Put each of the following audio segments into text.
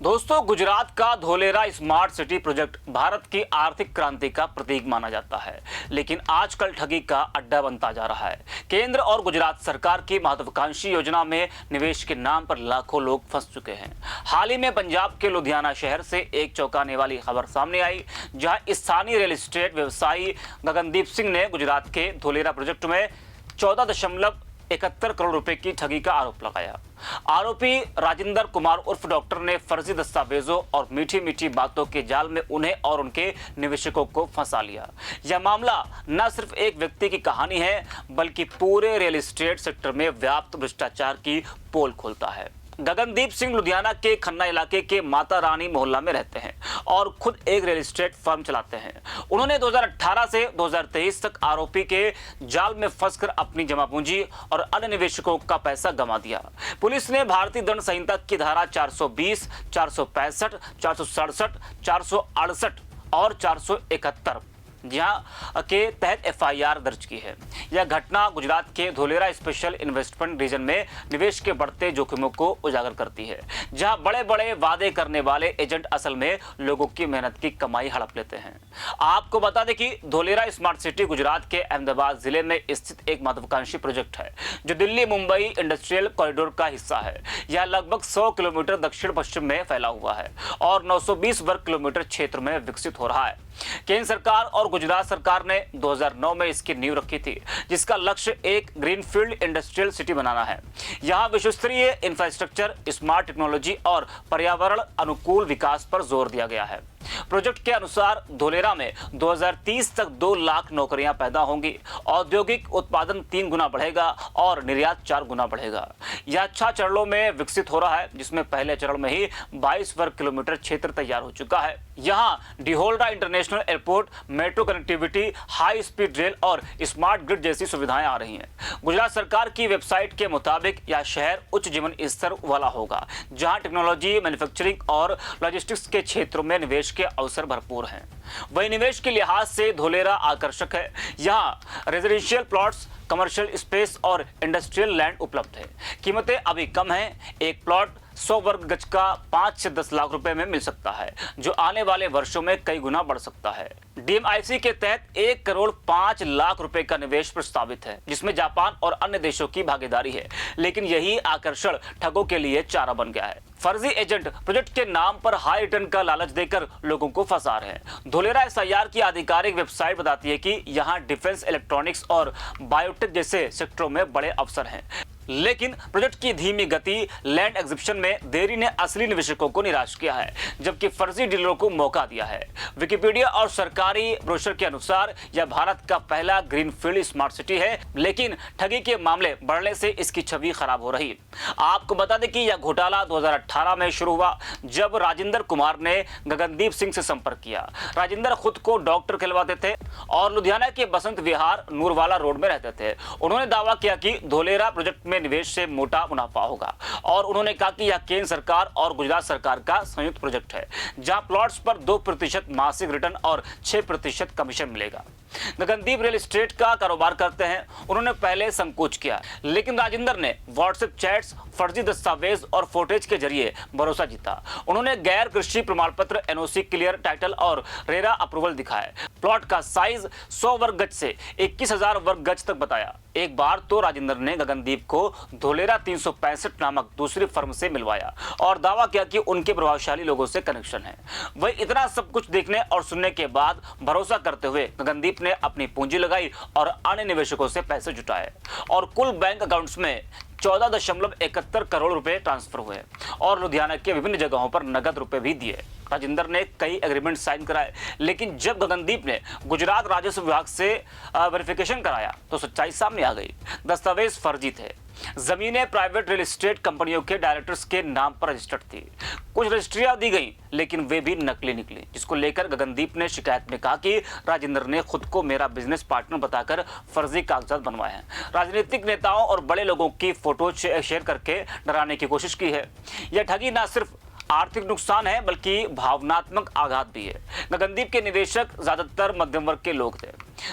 दोस्तों, गुजरात का Dholera smart city project Bharat की आर्थिक क्रांति का प्रतीक माना जाता है, लेकिन आजकल ठगी का अड्डा बनता जा रहा है। केंद्र और गुजरात सरकार की महत्वाकांक्षी योजना में निवेश के नाम पर लाखों लोग फंस चुके हैं। हाल ही में पंजाब के लुधियाना शहर से एक चौंकाने वाली खबर सामने आई, जहां स्थानीय रियल एस्टेट व्यवसायी गगनदीप सिंह ने गुजरात के धोलेरा प्रोजेक्ट में 14.71 करोड़ रुपए की ठगी का आरोप लगाया। आरोपी राजिंदर कुमार उर्फ डॉक्टर ने फर्जी दस्तावेजों और मीठी मीठी बातों के जाल में उन्हें और उनके निवेशकों को फंसा लिया। यह मामला न सिर्फ एक व्यक्ति की कहानी है, बल्कि पूरे रियल एस्टेट सेक्टर में व्याप्त भ्रष्टाचार की पोल खोलता है। गगनदीप सिंह लुधियाना के खन्ना इलाके के माता रानी मोहल्ला में रहते हैं और खुद एक रियल एस्टेट फर्म चलाते हैं। उन्होंने 2018 से 2023 तक आरोपी के जाल में फंसकर अपनी जमा पूंजी और अन्य निवेशकों का पैसा गंवा दिया। पुलिस ने भारतीय दंड संहिता की धारा 420, 465, 467, 468 और 471 जहां के तहत एफआईआर दर्ज की है। यह घटना गुजरात के धोलेरा स्पेशल इन्वेस्टमेंट रीजन में निवेश के बढ़ते जोखिमों को उजागर करती है, जहां बड़े बड़े वादे करने वाले एजेंट असल में लोगों की मेहनत की कमाई हड़प लेते हैं। आपको बता दें कि धोलेरा स्मार्ट सिटी गुजरात के अहमदाबाद जिले में स्थित एक महत्वाकांक्षी प्रोजेक्ट है, जो दिल्ली मुंबई इंडस्ट्रियल कॉरिडोर का हिस्सा है। यह लगभग 100 किलोमीटर दक्षिण पश्चिम में फैला हुआ है और 920 वर्ग किलोमीटर क्षेत्र में विकसित हो रहा है। केंद्र सरकार और गुजरात सरकार ने 2009 में इसकी नींव रखी थी, जिसका लक्ष्य एक ग्रीनफील्ड इंडस्ट्रियल सिटी बनाना है। यहां विश्वस्तरीय इंफ्रास्ट्रक्चर, स्मार्ट टेक्नोलॉजी और पर्यावरण अनुकूल विकास पर जोर दिया गया है। प्रोजेक्ट के अनुसार धोलेरा में 2030 तक 2 लाख नौकरियां पैदा होंगी, औद्योगिक उत्पादन 3 गुना बढ़ेगा और निर्यात 4 गुना बढ़ेगा। यह 6 चरणों में विकसित हो रहा है, जिसमें पहले चरण में ही 22 वर्ग किलोमीटर क्षेत्र तैयार हो चुका है। यहां Dholera international airport, metro connectivity, high speed rail और स्मार्ट ग्रिड जैसी सुविधाएं आ रही हैं। गुजरात सरकार की वेबसाइट के मुताबिक यह शहर उच्च जीवन स्तर वाला होगा, जहां टेक्नोलॉजी, मैन्युफैक्चरिंग और लॉजिस्टिक्स के क्षेत्रों में निवेश के अवसर भरपूर हैं। वही निवेश के लिहाज से धोलेरा आकर्षक है। यहाँ रेजिडेंशियल प्लॉट्स, कमर्शियल स्पेस और इंडस्ट्रियल लैंड उपलब्ध है। कीमतें अभी कम हैं। एक प्लॉट 100 वर्ग गज का 5 से 10 लाख रुपए में मिल सकता है, जो आने वाले वर्षों में कई गुना बढ़ सकता है। डीएमआईसी के तहत 1 करोड़ 5 लाख रुपए का निवेश प्रस्तावित है, जिसमें जापान और अन्य देशों की भागीदारी है। लेकिन यही आकर्षण ठगों के लिए चारा बन गया है। फर्जी एजेंट प्रोजेक्ट के नाम पर हाई रिटर्न का लालच देकर लोगों को फंसा रहे हैं। धोलेरा एसआईआर की आधिकारिक वेबसाइट बताती है कि यहां डिफेंस, इलेक्ट्रॉनिक्स और बायोटेक जैसे सेक्टरों में बड़े अवसर हैं। लेकिन प्रोजेक्ट की धीमी गति, लैंड एग्जीबिशन में देरी ने असली निवेशकों को निराश किया है, जबकि फर्जी डीलरों को मौका दिया है। विकिपीडिया और सरकारी ब्रोशर के अनुसार यह भारत का पहला ग्रीनफील्ड स्मार्ट सिटी है, लेकिन ठगी के मामले बढ़ने से इसकी छवि खराब हो रही। आपको बता दें कि यह घोटाला 2018 में शुरू हुआ, जब राजिंदर कुमार ने गगनदीप सिंह से संपर्क किया। राजिंदर खुद को डॉक्टर कहलवाते थे और लुधियाना के बसंत विहार नूरवाला रोड में रहते थे। उन्होंने दावा किया कि धोलेरा प्रोजेक्ट में निवेश से मोटा मुनाफा होगा और उन्होंने कहा कि यह केंद्र सरकार और गुजरात सरकार का संयुक्त प्रोजेक्ट है, जहां प्लॉट्स पर 2% मासिक रिटर्न और 6% कमीशन मिलेगा। गगनदीप रियल एस्टेट का कारोबार करते हैं। उन्होंने पहले संकोच किया, लेकिन राजिंदर ने व्हाट्सएप चैट्स, फर्जी दस्तावेज और फोटेज के जरिए भरोसा जीता। उन्होंने गैर कृषि प्रमाण पत्र, एनओसी, क्लियर टाइटल और रेरा अप्रूवल दिखाए। प्लॉट का साइज 100 वर्ग गज से 21,000 वर्ग गज तक बताया। एक बार तो राजिंदर ने गगनदीप को धोलेरा 365 नामक दूसरी फर्म से मिलवाया और दावा किया कि उनके प्रभावशाली लोगों से कनेक्शन है। वही इतना सब कुछ देखने और सुनने के बाद भरोसा करते हुए गगनदीप ने अपनी पूंजी लगाई और अन्य निवेशकों से पैसे जुटाए और कुल बैंक अकाउंट्स में 14.71 करोड़ रुपए ट्रांसफर हुए और लुधियाना के विभिन्न जगहों पर नगद रुपए भी दिए। राजिंदर ने कई एग्रीमेंट साइन कराए, लेकिन जब गगनदीप ने गुजरात राजस्व विभाग से वेरिफिकेशन कराया तो सच्चाई सामने आ गई। दस्तावेज फर्जी थे। जमीनें प्राइवेट रियल एस्टेट कंपनियों के डायरेक्टर्स के नाम पर रजिस्टर्ड थी। कुछ रजिस्ट्रियां दी गई, लेकिन वे भी नकली निकली, जिसको लेकर गगनदीप ने शिकायत में कहा कि राजिंदर ने खुद को मेरा बिजनेस पार्टनर बताकर फर्जी कागजात बनवाए हैं। राजनीतिक नेताओं और बड़े लोगों की फोटो शेयर करके डराने की कोशिश की है। यह ठगी न सिर्फ आर्थिक नुकसान है बल्कि भावनात्मक आघात भी है। गगनदीप के निवेशक ज्यादातर मध्यम वर्ग के लोग थे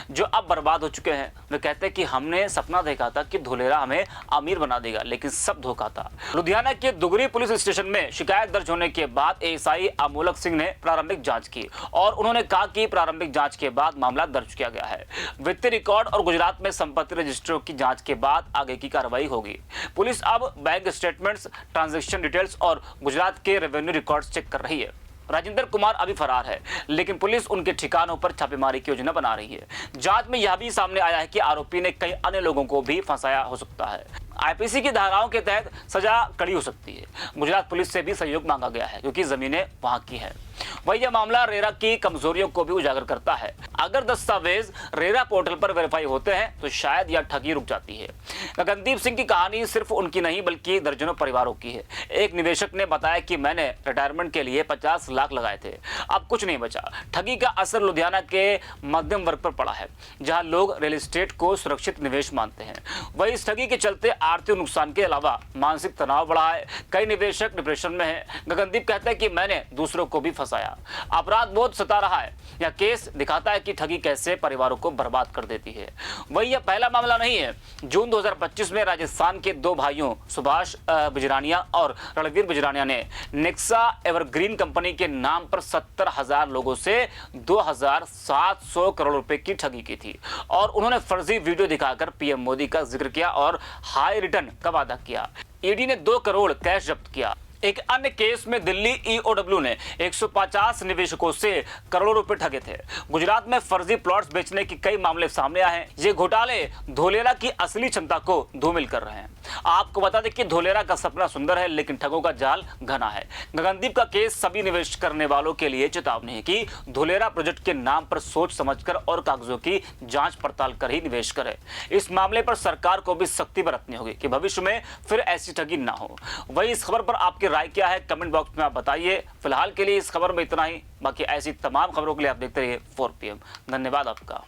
जो अब बर्बाद हो चुके हैं। वे कहते हैं कि हमने सपना देखा था कि धुलेरा हमें अमीर बना देगा, लेकिन सब धोखा था। लुधियाना के दुगरी पुलिस स्टेशन में शिकायत दर्ज होने के बाद एएसआई अमोलक सिंह ने प्रारंभिक जांच की और उन्होंने कहा कि प्रारंभिक जांच के बाद मामला दर्ज किया गया है। वित्तीय रिकॉर्ड और गुजरात में संपत्ति रजिस्टरों की जांच के बाद आगे की कार्रवाई होगी। पुलिस अब बैंक स्टेटमेंट्स, ट्रांजैक्शन डिटेल्स और गुजरात के रेवेन्यू रिकॉर्ड्स चेक कर रही है। राजेंद्र कुमार अभी फरार है, लेकिन पुलिस उनके ठिकानों पर छापेमारी की योजना बना रही है। जांच में यह भी सामने आया है कि आरोपी ने कई अन्य लोगों को भी फंसाया हो सकता है। आईपीसी की धाराओं के तहत सजा कड़ी हो सकती है। गुजरात पुलिस से भी सहयोग मांगा गया है क्योंकि जमीनें वहां की है। वही यह मामला रेरा की कमजोरियों को भी उजागर करता है। अगर दस्तावेज रेरा पोर्टल पर वेरीफाई होते हैं तो शायद यह ठगी रुक जाती है। गगनदीप सिंह की कहानी सिर्फ उनकी नहीं बल्कि दर्जनों परिवारों की है। एक निवेशक ने बताया कि मैंने रिटायरमेंट के लिए 50 लाख लगाए थे, अब कुछ नहीं बचा। ठगी का असर लुधियाना के मध्यम वर्ग पर पड़ा है, जहां लोग रियल एस्टेट को सुरक्षित निवेश मानते हैं। वही इस ठगी के चलते आर्थिक नुकसान के अलावा मानसिक तनाव बढ़ा है। कई निवेशक डिप्रेशन में हैं। गगनदीप कहते हैं कि मैंने दूसरों को भी फंसाया, अपराध बोध सता रहा है। यह केस दिखाता है कि ठगी कैसे परिवारों को बर्बाद कर देती है। वही यह पहला मामला नहीं है। जून 2025 में राजस्थान के दो भाइयों सुभाष बिजरानिया और रणवीर बिजरानिया ने नेक्सा एवरग्रीन कंपनी के नाम पर 70,000 लोगों से 2,700 करोड़ रुपए की ठगी की थी और उन्होंने फर्जी वीडियो दिखाकर पीएम मोदी का जिक्र किया और हाई रिटर्न का वादा किया। ईडी ने 2 करोड़ कैश जब्त किया। एक अन्य केस में दिल्ली ईओडब्ल्यू ने 150 निवेशकों से करोड़ों रुपए ठगे थे। गुजरात में फर्जी प्लॉट्स बेचने के कई मामले सामने आए हैं। ये घोटाले धोलेरा की असली क्षमता को धूमिल कर रहे हैं। आपको बता दें कि धोलेरा का सपना सुंदर है, लेकिन ठगों का जाल घना है। गगनदीप का केस सभी निवेश करने वालों के लिए चेतावनी है कि धोलेरा प्रोजेक्ट के नाम पर सोच समझकर और कागजों की जांच पड़ताल कर ही निवेश करें। इस मामले पर सरकार को भी सख्ती बरतनी होगी कि भविष्य में फिर ऐसी ठगी ना हो। वही इस खबर पर आपकी राय क्या है, कमेंट बॉक्स में आप बताइए। फिलहाल के लिए इस खबर में इतना ही। बाकी ऐसी तमाम खबरों के लिए आप देखते रहिए 4 PM। धन्यवाद आपका।